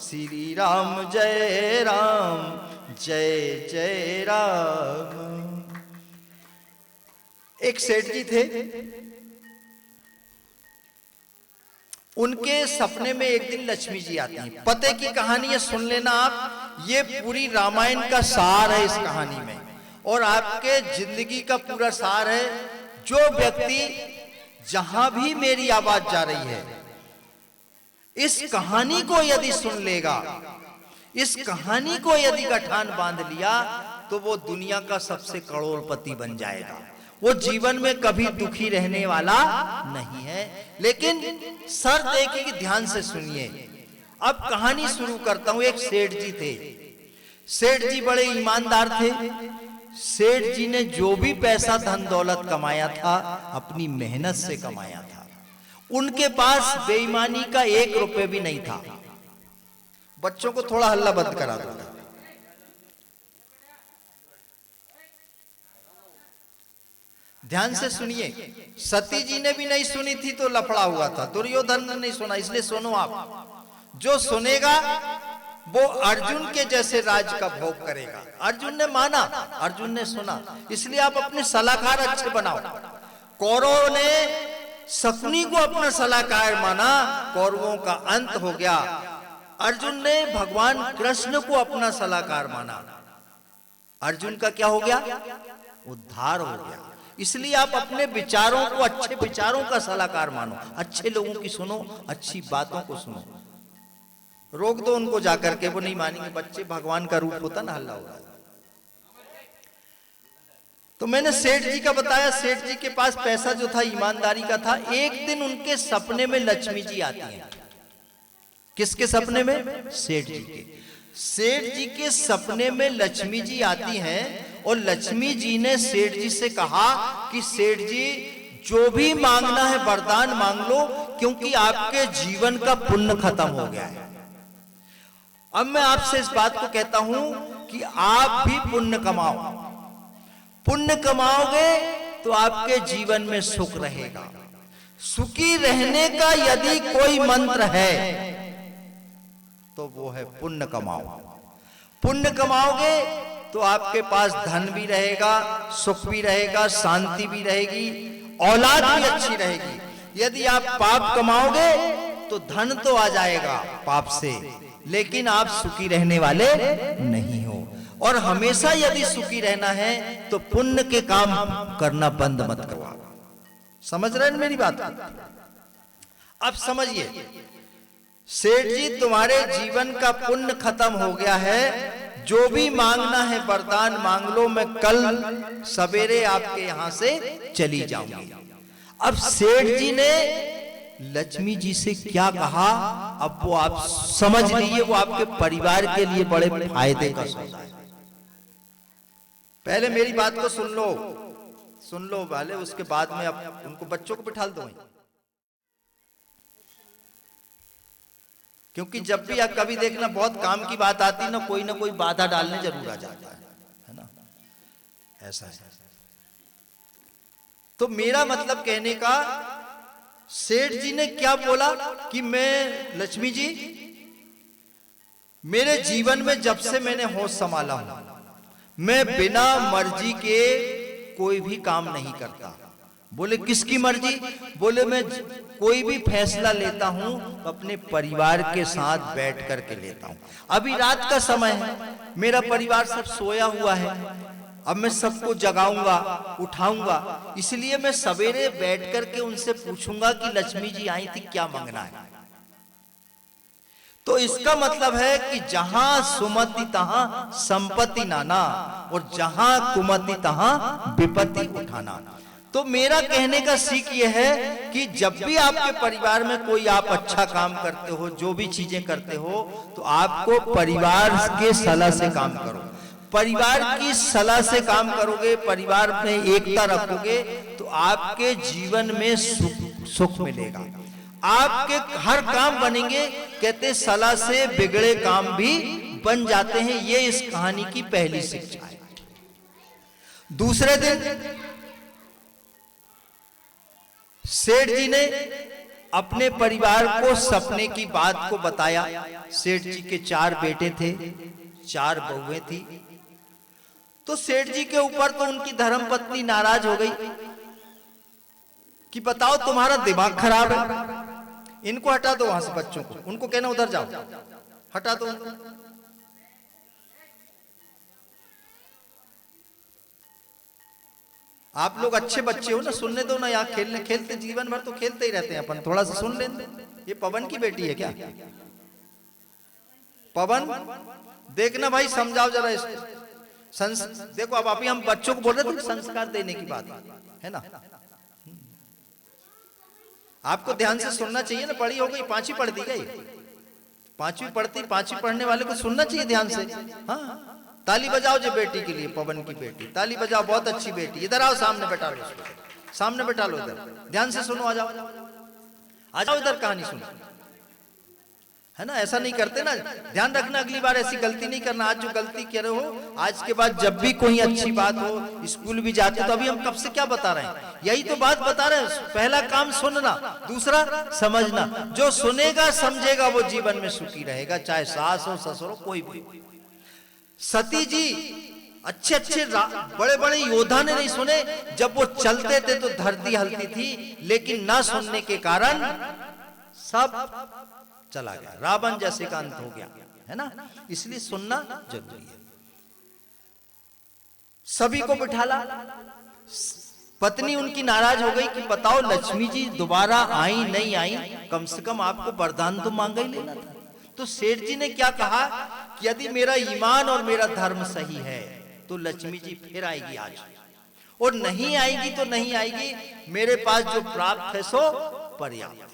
श्री राम जय राम जय जय राम। एक सेठ जी थे, उनके सपने में एक दिन लक्ष्मी जी आती हैं। पते की कहानी है, सुन लेना आप, ये पूरी रामायण का सार है इस कहानी में, और आपके जिंदगी का पूरा सार है। जो व्यक्ति जहां भी मेरी आवाज जा रही है, इस कहानी को यदि सुन लेगा, इस कहानी को यदि गठान बांध लिया, तो वो दुनिया का सबसे करोड़पति बन जाएगा। वो जीवन में कभी दुखी रहने वाला नहीं है। लेकिन शर्त एक ही कि ध्यान से सुनिए। अब कहानी शुरू करता हूं। एक सेठ जी थे। सेठ जी बड़े ईमानदार थे। सेठ जी ने जो भी पैसा धन दौलत कमाया था, अपनी मेहनत से कमाया था। उनके पास बेईमानी का 1 रुपए भी नहीं था। बच्चों को थोड़ा हल्ला बंद करा दो। ध्यान से सुनिए। सती जी ने भी नहीं सुनी थी तो लफड़ा हुआ था। दुर्योधन ने नहीं सुना, इसलिए सुनो आप। जो सुनेगा वो अर्जुन के जैसे राज का भोग करेगा। अर्जुन ने माना, अर्जुन ने सुना, इसलिए आप अपने सलाहकार अच्छे बनाओ। कौरवों ने शकुनी को अपना सलाहकार माना, कौरवों का अंत हो गया। अर्जुन ने भगवान कृष्ण को अपना सलाहकार माना, अर्जुन का क्या हो गया? उद्धार हो गया। इसलिए आप अपने विचारों को अच्छे विचारों का सलाहकार मानो, अच्छे लोगों की सुनो, अच्छी बातों को सुनो। रोक दो उनको जाकर के, वो नहीं मानेंगे। बच्चे भगवान का रूप होता ना, हल्ला होगा। तो मैंने सेठ जी का बताया। सेठ जी के पास पैसा जो था ईमानदारी का था। एक दिन उनके सपने में लक्ष्मी जी आती हैं। किसके सपने में? सेठ जी के। सेठ जी के सपने में लक्ष्मी जी आती हैं और लक्ष्मी जी ने सेठ जी से कहा कि सेठ जी, जो भी मांगना है वरदान मांग लो, क्योंकि आपके जीवन का पुण्य खत्म हो गया है। अब मैं आपसे इस बात को कहता हूं कि आप भी पुण्य कमाओ। पुण्य कमाओगे तो आपके जीवन में सुख रहेगा। सुखी रहने का यदि कोई मंत्र है तो वो है पुण्य कमाओ। पुण्य कमाओगे तो आपके पास धन भी रहेगा, सुख भी रहेगा, शांति भी रहेगी, औलाद भी अच्छी रहेगी। यदि आप पाप कमाओगे तो धन तो आ जाएगा पाप से, लेकिन आप सुखी रहने वाले नहीं हो। और हमेशा यदि सुखी रहना है तो पुण्य के काम करना बंद मत करो। समझ रहे हैं मेरी बात? अब समझिए, सेठ जी, तुम्हारे जीवन का पुण्य खत्म हो गया है। जो भी मांगना है वरदान मांग लो, मैं कल सवेरे आपके यहां से चली जाऊंगी। अब सेठ जी ने लक्ष्मी जी से क्या कहा, अब वो आप समझ लीजिए। वो आपके परिवार के लिए बड़े फायदे का सौदा है। पहले मेरी बात को सुन लो वाले, उसके बाद में अब उनको बच्चों को बिठा दो। क्योंकि जब भी आप कभी देखना बहुत काम की बात आती ना कोई बाधा डालने जरूर आ जाता है ना, ऐसा है। तो मेरा मतलब कहने का, सेठ जी ने क्या बोला कि मैं, लक्ष्मी जी, मेरे जीवन में जब से मैंने होश संभाला हूं, मैं बिना मर्जी के कोई भी काम नहीं करता। बोले किसकी मर्जी? बोले मैं कोई भी फैसला लेता हूं अपने परिवार के साथ बैठ करके लेता हूं। अभी रात का समय है, मेरा परिवार सब सोया हुआ है। अब मैं सबको जगाऊंगा, उठाऊंगा, इसलिए मैं सवेरे बैठ करके उनसे पूछूंगा कि लक्ष्मी जी आई थी, क्या मांगना है। तो इसका मतलब है कि जहां सुमति तहां संपत्ति नाना, और जहां कुमति तहां विपत्ति उठाना। तो मेरा कहने का सीख यह है कि जब भी आपके परिवार में कोई आप अच्छा काम करते हो, जो भी चीजें करते हो, तो आपको परिवार के सलाह से काम करो। परिवार की सलाह से काम करोगे, परिवार में एकता रखोगे, तो आपके जीवन में सुख मिलेगा, आपके हर काम बनेंगे। कहते सलाह से बिगड़े काम भी बन जाते हैं। ये इस कहानी की पहली शिक्षा है। दूसरे दिन सेठ जी ने अपने परिवार को सपने की बात को बताया। सेठ जी के 4 बेटे थे, 4 बहुएं थी। तो सेठ जी के ऊपर तो उनकी धर्मपत्नी नाराज हो गई कि बताओ तुम्हारा दिमाग खराब है, इनको हटा दो वहां से, बच्चों को, उनको कहना उधर जाओ, हटा दो। आप लोग अच्छे बच्चे हो ना, सुनने दो ना, यहाँ खेलने खेलते जीवन भर तो खेलते ही रहते हैं अपन, थोड़ा सा सुन लें। ये पवन की बेटी है क्या? पवन देखना भाई, समझाओ जरा इसको। देखो अब अभी हम बच्चों को बोल रहे थे संस्कार देने की बात है ना। आपको ध्यान से सुनना चाहिए ना। पढ़ी हो गई, 5वीं पढ़ दी गई, 5वीं पढ़ती, 5वीं पढ़ने वाले को सुनना चाहिए ध्यान से। हाँ, ताली बजाओ जी बेटी के लिए, पवन की बेटी, ताली बजाओ, बहुत अच्छी बेटी। इधर आओ, सामने बैठा लो, सामने बैठा लो, इधर ध्यान से सुनो, आ जाओ, आ जाओ इधर, कहानी सुनो, है ना। ऐसा नहीं करते ना, ध्यान रखना, अगली बार ऐसी गलती नहीं करना। आज जो गलती कर रहे हो, आज के बाद जब भी कोई अच्छी बात हो, स्कूल भी जाते हो, तो अभी हम कब से क्या बता रहे हैं, यही तो बात बता रहे हैं। पहला काम सुनना, दूसरा समझना। जो सुनेगा समझेगा वो जीवन में सुखी रहेगा, चाहे सास हो ससुर हो, कोई भी। सती जी अच्छे अच्छे बड़े बड़े योद्धा ने नहीं सुने, जब वो चलते थे तो धरती हलती थी, लेकिन ना सुनने के कारण सब चला गया, रावण जैसे का अंत हो गया, है ना। इसलिए सुनना जरूरी है। सभी को बिठाला। पत्नी उनकी नाराज हो गई कि बताओ लक्ष्मी जी दोबारा आई नहीं आई, कम से कम आपको वरदान तो मांगा ही लेना था। तो सेठ जी ने क्या कहा कि यदि मेरा ईमान और मेरा धर्म सही है तो लक्ष्मी जी फिर आएगी आज, और नहीं आएगी तो नहीं आएगी, मेरे पास जो प्राप्त है सो पर्याप्त है।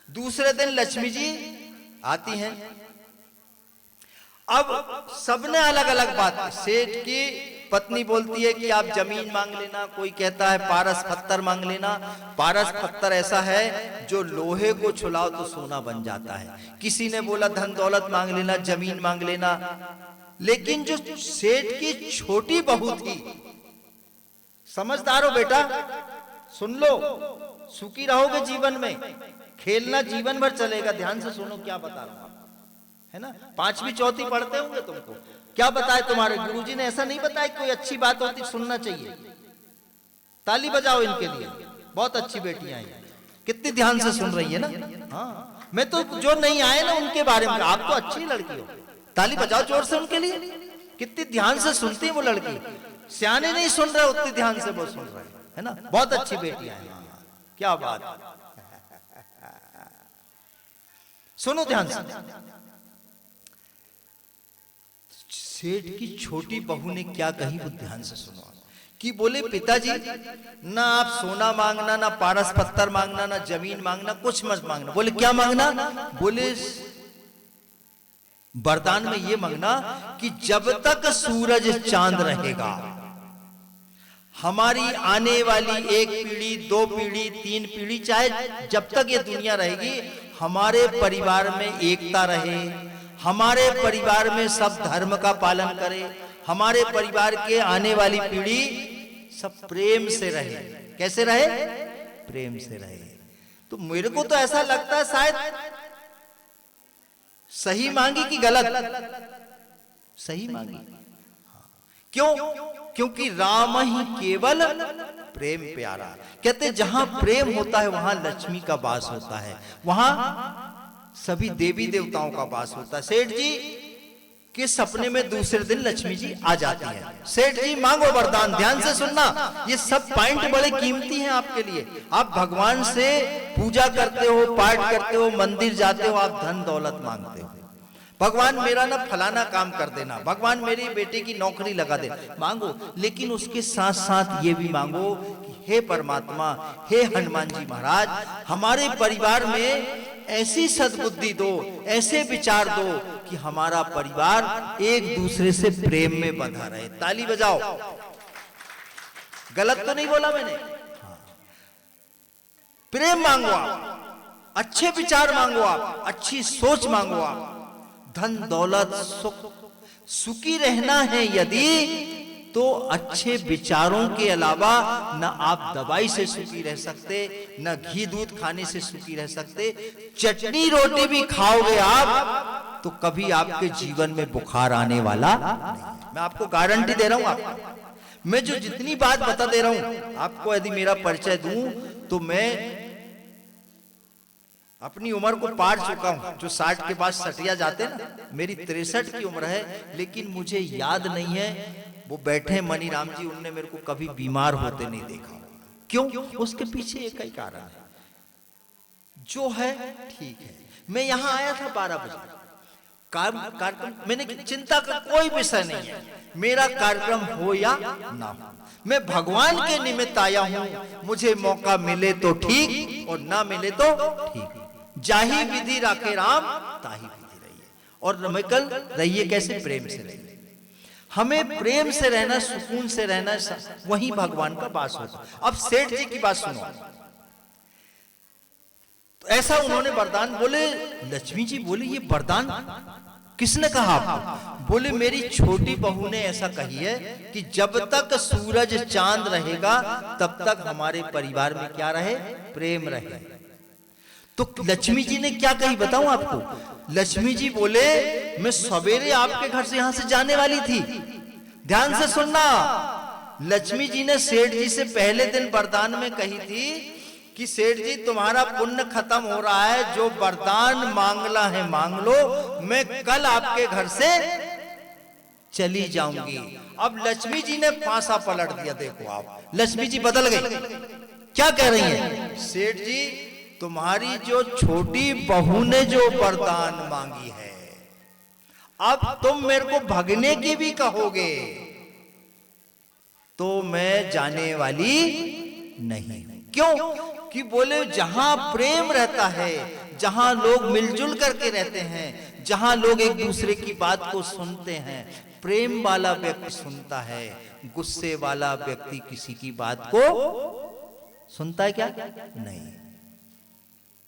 दूसरे दिन लक्ष्मी जी आती हैं। अब सबने अलग अलग बात। सेठ की पत्नी बोलती है कि आप जमीन मांग लेना, कोई कहता है पारस पत्थर मांग लेना। पारस पत्थर ऐसा है जो लोहे को छुलाओ तो सोना बन जाता है। किसी ने बोला धन दौलत मांग लेना, जमीन मांग लेना। लेकिन जो सेठ की छोटी बहू थी, समझदार हो बेटा, सुन लो, सुखी रहोगे जीवन में, खेलना जीवन भर चलेगा। ध्यान से सुनो क्या बता रहा हूं, है ना। 5वीं 4वीं पढ़ते होंगे तुमको। क्या बताए तुम्हारे गुरुजी ने? ऐसा नहीं बताया कोई अच्छी बात होती सुनना चाहिए। ताली बजाओ इनके लिए, बहुत अच्छी बेटियां हैं, कितनी ध्यान से सुन रही है ना। हाँ, मैं तो जो नहीं आए ना उनके बारे में, आप तो अच्छी लड़की हो, ताली बजाओ जोर से उनके लिए। कितनी ध्यान से सुनती है वो लड़की। सियाने नहीं सुन रहे, उतनी ध्यान से वो सुन रहे, है ना। बहुत अच्छी बेटियां हैं, क्या बात। सुनो ध्यान से। सेठ की छोटी बहू ने क्या कही वो ध्यान से सुनो। कि बोले पिताजी, ना आप सोना मांगना, ना पारस पत्थर मांगना, ना जमीन मांगना, कुछ मत मांगना। बोले क्या मांगना? बोले वरदान में ये मांगना कि जब तक सूरज चांद रहेगा, हमारी आने वाली 1 पीढ़ी, 2 पीढ़ी, 3 पीढ़ी, चाहे जब तक ये दुनिया रहेगी, हमारे परिवार में एकता रहे, हमारे परिवार में सब धर्म का पालन करे, हमारे परिवार के आने वाली पीढ़ी सब प्रेम से रहे। कैसे रहे? प्रेम से रहे। तो मेरे को तो ऐसा लगता है शायद सही मांगी कि गलत? सही मांगी। क्यों? क्योंकि राम ही केवल प्रेम प्यारा। कहते जहां प्रेम होता है वहां लक्ष्मी का वास होता है, वहां सभी देवी देवताओं का वास होता है। सेठ जी के सपने में दूसरे दिन लक्ष्मी जी आ जाती है। सेठ जी मांगो वरदान, ध्यान से सुनना, ये सब पॉइंट बड़े कीमती हैं आपके लिए। आप भगवान से पूजा करते हो, पाठ करते हो, मंदिर जाते हो, आप धन दौलत मांगते हो, भगवान मेरा ना फलाना काम कर देना, भगवान मेरी बेटे की नौकरी लगा दे, मांगो। लेकिन उसके साथ साथ ये भी मांगो कि हे परमात्मा, हे हनुमान जी महाराज, हमारे परिवार में ऐसी सद्बुद्धि दो, ऐसे विचार दो कि हमारा परिवार एक दूसरे से प्रेम में बंधा रहे। ताली बजाओ, गलत तो नहीं बोला मैंने? हाँ। प्रेम मांगो आप, अच्छे विचार मांगो आप, अच्छी सोच मांगो आप। धन दौलत सुख, सुखी रहना है यदि, तो अच्छे विचारों के अलावा न आप दवाई से सुखी रह सकते, न घी दूध खाने से सुखी रह सकते। चटनी रोटी भी खाओगे आप तो कभी आपके जीवन में बुखार आने वाला नहीं। मैं आपको गारंटी दे रहा हूं। आपको मैं जो जितनी बात बता दे रहा हूं, आपको यदि मेरा परिचय दूं तो मैं अपनी उम्र को पार चुका हूं। जो 60 के बाद सटिया जाते ना, मेरी 63 की उम्र है, लेकिन मुझे याद नहीं है वो बैठे मनी राम जी, उनने मेरे को कभी बीमार होते नहीं देखा। क्यों? उसके पीछे एक ही कारण है, जो है ठीक है। मैं यहां आया था 12 बजे, कार्यक्रम मैंने चिंता का कोई विषय नहीं है, मेरा कार्यक्रम हो या ना हो, मैं भगवान के निमित्त आया हूं। मुझे मौका मिले तो ठीक और ना मिले तो ठीक। जाही विधि राखे राम, ताही विधि रहिए। और रमकल रहिए कैसे? प्रेम से रहिए। हमें प्रेम से रहना, सुकून से रहना, वही भगवान का वास होता। अब सेठ जी की बात सुनो। तो ऐसा उन्होंने वरदान बोले, लक्ष्मी जी बोले ये वरदान किसने कहा आपको? बोले मेरी छोटी बहू ने ऐसा कही है कि जब तक सूरज चांद रहेगा तब तक हमारे परिवार में क्या रहे? प्रेम रहे। तो लक्ष्मी जी ने क्या कही बताऊं आपको? लक्ष्मी जी बोले मैं सवेरे आपके घर से यहां से जाने वाली थी। ध्यान से सुनना, लक्ष्मी जी ने सेठ जी से पहले दिन वरदान में कही थी कि सेठ जी तुम्हारा पुण्य खत्म हो रहा है, जो वरदान मांगना है मांग लो, मैं कल आपके घर से चली जाऊंगी। अब लक्ष्मी जी ने फांसा पलट दिया। देखो आप, लक्ष्मी जी बदल गई। क्या कह रही है? सेठ जी तुम्हारी जो छोटी बहू ने जो वरदान मांगी है, अब तुम मेरे को भगने की भी कहोगे तो मैं जाने वाली नहीं। क्यों? कि बोले जहां प्रेम रहता है, जहां लोग मिलजुल करके रहते हैं, जहां लोग एक दूसरे की बात को सुनते हैं, प्रेम वाला व्यक्ति सुनता है, गुस्से वाला व्यक्ति किसी की बात को सुनता है क्या? नहीं।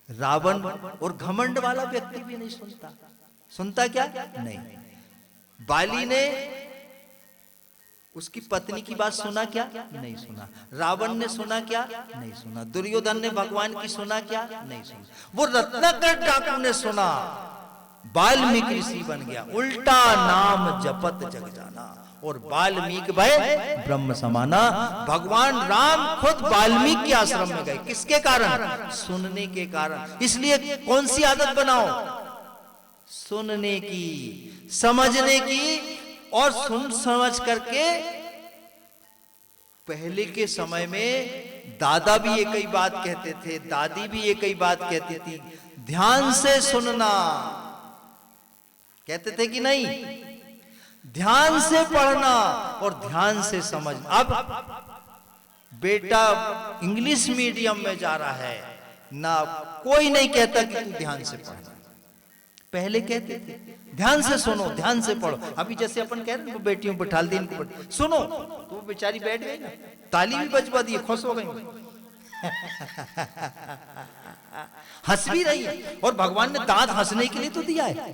रावण और घमंड वाला व्यक्ति भी नहीं सुनता। सुनता क्या? नहीं। बाली ने उसकी पत्नी की बात सुना क्या? नहीं सुना। रावण ने सुना क्या? नहीं सुना। दुर्योधन ने भगवान की सुना क्या? नहीं सुना। वो रत्नाकर डाकू ने सुना, वाल्मीकि ऋषि बन गया। उल्टा नाम जपत जग जाना, और वाल्मीकि भय ब्रह्म समाना। भगवान राम खुद वाल्मीकि के आश्रम में गए। किसके कारण? सुनने के कारण। इसलिए कौन सी आदत बनाओ? सुनने की, समझने की। और सुन समझ करके, पहले के समय में दादा भी एक ही बात कहते थे, दादी भी एक ही बात कहती थी, ध्यान से सुनना। कहते थे कि नहीं? ध्यान से पढ़ना और ध्यान से समझ। अब बेटा इंग्लिश मीडियम में जा रहा है ना, कोई नहीं कहता कि तू ध्यान से पढ़ना। पहले कहते थे ध्यान से सुनो, ध्यान से पढ़ो। अभी जैसे अपन कह रहे हैं बेटियों को बिठा दी, सुनो, तो वो बेचारी बैठ गई ना, ताली भी बजवा दी, खुश हो गई, हंस भी रही है। और भगवान ने दांत हंसने के लिए तो दिया है।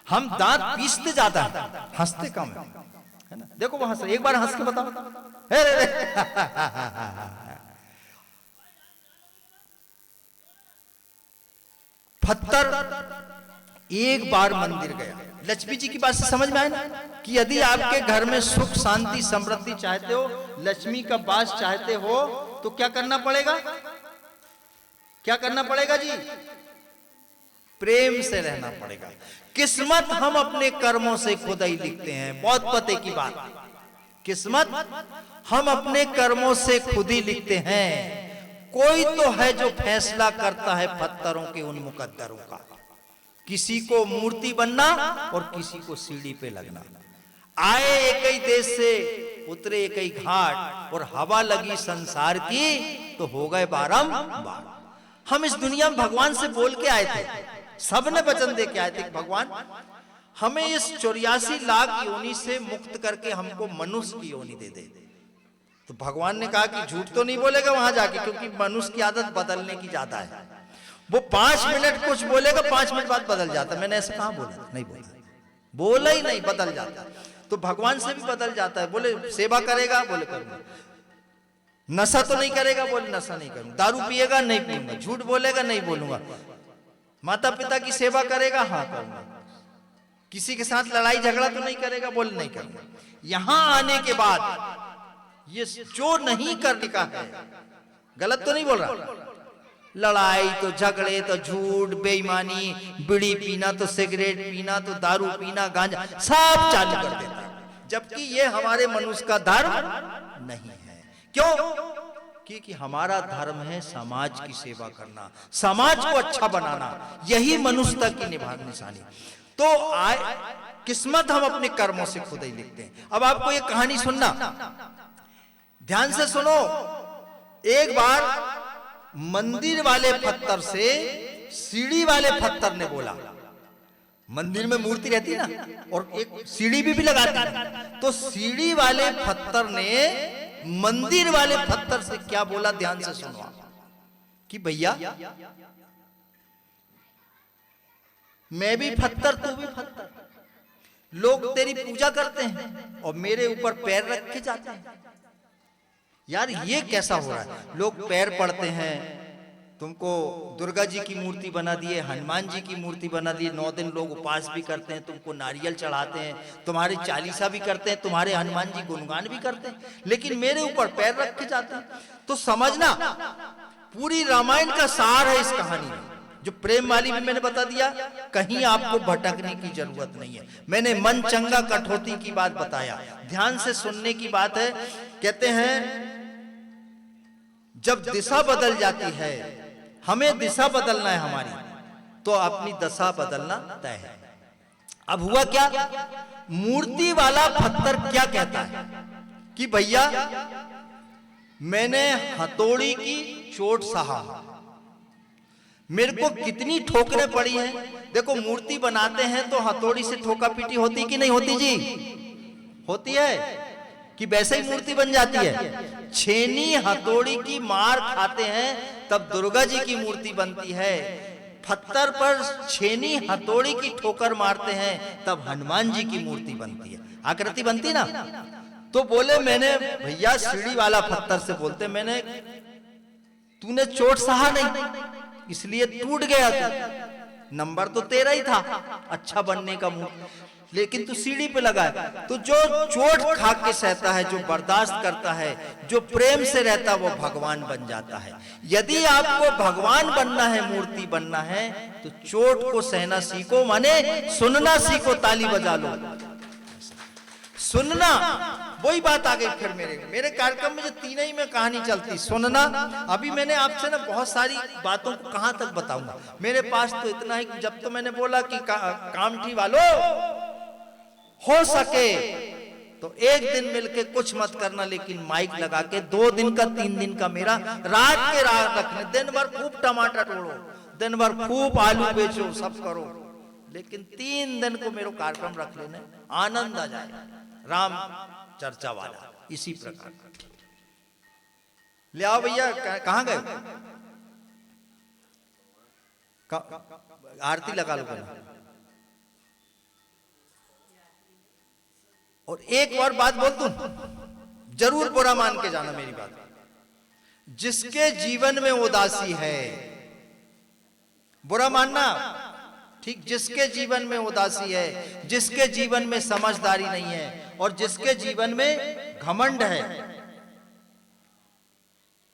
हम दांत पीसते ज्यादा है, हंसते कम है ना। देखो वो हंस, एक बार हंस के बताओ। पत्थर एक बार मंदिर गया। लक्ष्मी जी की बात से समझ में आए ना कि यदि आपके घर में सुख शांति समृद्धि चाहते हो, लक्ष्मी का वास चाहते हो, तो क्या करना पड़ेगा? क्या करना पड़ेगा जी? प्रेम से रहना पड़ेगा। किस्मत हम अपने कर्मों से खुद ही लिखते हैं। बहुत पते की बात, किस्मत हम अपने कर्मों से खुद ही लिखते हैं। कोई तो है जो फैसला करता है पत्थरों के उन मुकद्दरों का। किसी को मूर्ति बनना और किसी को सीढ़ी पे लगना। आए एक ही देश से, उतरे कई घाट और हवा लगी संसार की तो हो गए बारंबार। हम इस दुनिया में भगवान से बोल के आए थे, सबने वचन दे के आए थे कि भगवान हमें इस 84 लाख योनि से मुक्त करके हमको मनुष्य की योनि दे दे। तो भगवान ने कहा कि झूठ तो नहीं बोलेगा वहां जाके, क्योंकि मनुष्य की आदत बदलने की ज्यादा है। वो 5 मिनट कुछ बोलेगा, 5 मिनट बाद बदल जाता। मैंने ऐसे कहां बोला? नहीं बोला ही नहीं, बदल जाता। तो भगवान से भी बदल जाता है। बोले सेवा करेगा, बोले करूंगा। नशा तो नहीं करेगा, बोले नशा नहीं करूंगा। दारू पिएगा, नहीं पीऊंगा। झूठ बोलेगा, नहीं बोलूंगा। माता पिता की सेवा करेगा, हाँ करूंगा। किसी के साथ लड़ाई झगड़ा तो नहीं करेगा, बोले नहीं करूंगा। यहां आने के बाद ये जो नहीं करने का है, गलत तो नहीं बोल रहा, लड़ाई तो झगड़े तो झूठ बेईमानी, बीड़ी पीना तो सिगरेट पीना तो दारू पीना गांजा सब चालू कर देता है। जबकि ये हमारे मनुष्य का धर्म नहीं है। क्यों? क्योंकि हमारा धर्म है समाज की सेवा करना, समाज को अच्छा बनाना, यही मनुष्यता की निशानी। तो किस्मत हम अपने कर्मों से खुद ही लिखते हैं। अब आपको ये कहानी सुनना, ध्यान से सुनो। एक बार मंदिर वाले पत्थर से सीढ़ी वाले पत्थर ने बोला, मंदिर में मूर्ति रहती ना और एक सीढ़ी भी लगाती है, तो सीढ़ी वाले पत्थर ने मंदिर वाले पत्थर से क्या बोला? ध्यान से सुनो कि भैया मैं भी पत्थर, तू भी पत्थर, लोग तेरी पूजा करते हैं और मेरे ऊपर पैर रख के जाते हैं। यार ये कैसा हो रहा है? लोग पैर पड़ते हैं, तुमको दुर्गा जी की मूर्ति बना दिए, हनुमान जी की मूर्ति बना दिए, 9 दिन लोग उपवास भी करते हैं, तुमको नारियल चढ़ाते हैं, तुम्हारे चालीसा भी करते हैं, तुम्हारे हनुमान जी गुणगान भी करते हैं, लेकिन मेरे ऊपर पैर रख के जाते हैं। तो समझना पूरी रामायण का सार है इस कहानी में। जो प्रेम वाली भी मैंने बता दिया, कहीं आपको भटकने की जरूरत नहीं है। मैंने मन चंगा कठौती की बात बताया, ध्यान से सुनने की बात है। कहते हैं जब दिशा बदल जाती है, हमें दिशा बदलना है हमारी, तो अपनी दशा बदलना तय है। अब हुआ क्या? मूर्ति वाला पत्थर क्या कहता है कि भैया मैंने हथौड़ी की चोट सहा, मेरे को कितनी ठोकरें पड़ी हैं। देखो मूर्ति बनाते हैं तो हथौड़ी से ठोका पीटी होती कि नहीं होती जी? होती है कि वैसे ही मूर्ति बन जाती है? छेनी हथौड़ी की मार खाते हैं तब दुर्गा जी की मूर्ति बनती है। पत्थर पर छेनी हथौड़ी की ठोकर मारते हैं तब हनुमान जी की मूर्ति बनती है, आकृति बनती ना। तो बोले मैंने भैया सीढ़ी वाला पत्थर से बोलते, मैंने तूने चोट सहा नहीं इसलिए टूट गया तू, नंबर तो तेरा ही था अच्छा बनने का मुंह, लेकिन तू सीढ़ी पे लगा है। तो जो चोट खा के सहता है, जो बर्दाश्त करता है, जो प्रेम से रहता है, वो भगवान बन जाता है। यदि आपको भगवान बनना है, मूर्ति बनना है, तो चोट को सहना सीखो, माने सुनना सीखो। ताली बजा लो, सुनना। वही बात आ गई फिर मेरे कार्यक्रम में जो तीनों ही में कहानी चलती, सुनना। अभी मैंने आपसे ना बहुत सारी बातों को कहां तक बताऊंगा, मेरे पास तो इतना ही। जब तो मैंने बोला कि कामठी वालों हो सके तो एक दिन मिलके कुछ मत करना, लेकिन माइक लगा के 2 दिन का 3 दिन का मेरा रात के रात रखने, दिन भर खूब टमाटर तोड़ो, दिन भर खूब आलू बेचो, सब करो, लेकिन 3 दिन को मेरा कार्यक्रम रख लेने, आनंद आ जाए। राम चर्चा वाला इसी प्रकार। ले आओ भैया, कहां गए? आरती लगा लो पहले। और एक और बात बोल दूं, जरूर बुरा मान के जाना मेरी बात। जिसके जीवन में उदासी है, बुरा मानना ठीक, जिसके जीवन में उदासी है, जिसके जीवन में समझदारी नहीं है और जिसके जीवन में घमंड है,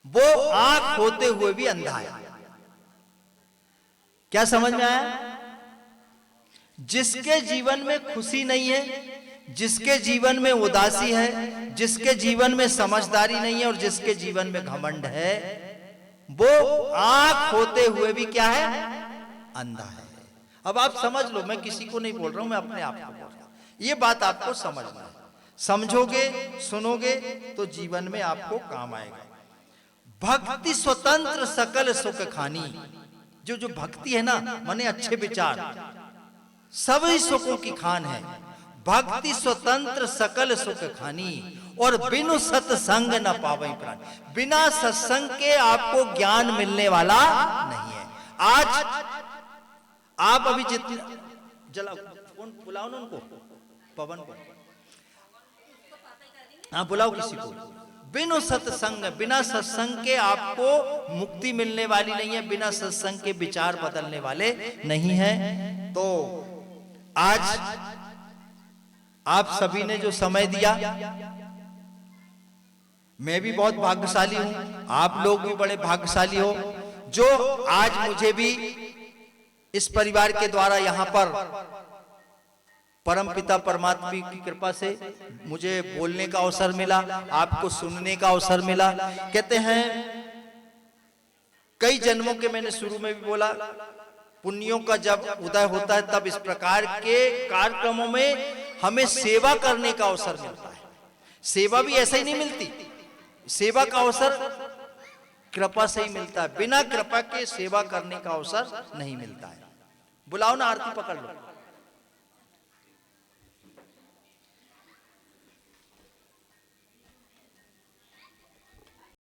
वो आंख होते हुए भी अंधा है। क्या समझ में आया? जिसके जीवन में खुशी नहीं है, जिसके जीवन में उदासी है, जिसके जीवन में समझदारी नहीं है और जिसके जीवन में घमंड है, वो आंख होते हुए भी क्या है? अंधा है। अब आप समझ लो, मैं किसी को नहीं बोल रहा हूं, मैं अपने आप को बोल रहा हूं। ये बात आपको समझना है। समझोगे, सुनोगे तो जीवन में आपको काम आएगा। भक्ति स्वतंत्र सकल सुख खानी, जो भक्ति है ना, माने अच्छे विचार, सभी सुखों की खान है। भक्ति स्वतंत्र सकल सुख खानी, और बिनु सत्संग न पावई प्राण। बिना सत्संग के आपको ज्ञान मिलने वाला नहीं है। आज आप अभी जितने जला कौन बुलाओ ना उनको, पवन को, हाँ बुलाओ किसी को। बिनु सत्संग, बिना सत्संग के आपको मुक्ति मिलने वाली नहीं है, बिना सत्संग के विचार बदलने वाले नहीं है। तो आज आप सभी ने जो समय दिया, मैं भी बहुत भाग्यशाली हूं, आप लोग भी बड़े भाग्यशाली हो, जो आज मुझे भी इस परिवार के द्वारा यहां पर परमपिता परमात्मा की कृपा से मुझे बोलने का अवसर मिला, आपको सुनने का अवसर मिला। कहते हैं कई जन्मों के, मैंने शुरू में भी बोला, पुण्यों का जब उदय होता है तब इस प्रकार के कार्यक्रमों में हमें सेवा करने का अवसर मिलता है। सेवा भी ऐसे ही नहीं मिलती, सेवा का अवसर कृपा से ही मिलता है, बिना कृपा के सेवा करने का अवसर नहीं मिलता है। बुलाओ ना, आरती पकड़ लो।